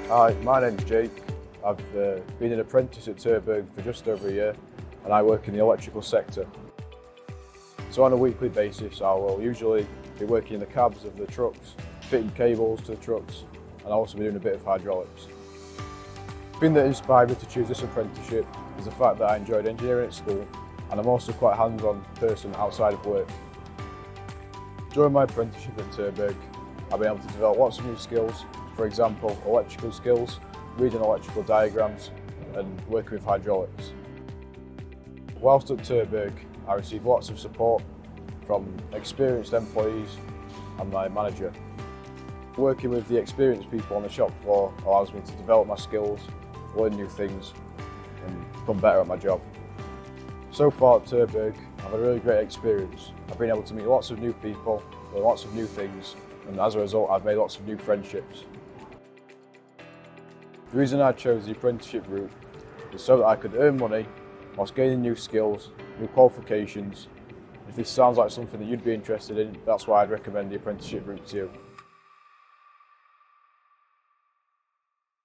Hi, my name's Jake. I've been an apprentice at Terberg for just over a year and I work in the electrical sector. So on a weekly basis I will usually be working in the cabs of the trucks, fitting cables to the trucks, and I'll also be doing a bit of hydraulics. The thing that inspired me to choose this apprenticeship is the fact that I enjoyed engineering at school and I'm also quite a hands-on person outside of work. During my apprenticeship at Terberg, I've been able to develop lots of new skills, for example electrical skills, reading electrical diagrams and working with hydraulics. Whilst at Terberg, I received lots of support from experienced employees and my manager. Working with the experienced people on the shop floor allows me to develop my skills, learn new things and become better at my job. So far at Terberg, I've had a really great experience. I've been able to meet lots of new people, learn lots of new things, and as a result I've made lots of new friendships. The reason I chose the apprenticeship route is so that I could earn money whilst gaining new skills, new qualifications. If this sounds like something that you'd be interested in, that's why I'd recommend the apprenticeship route to you.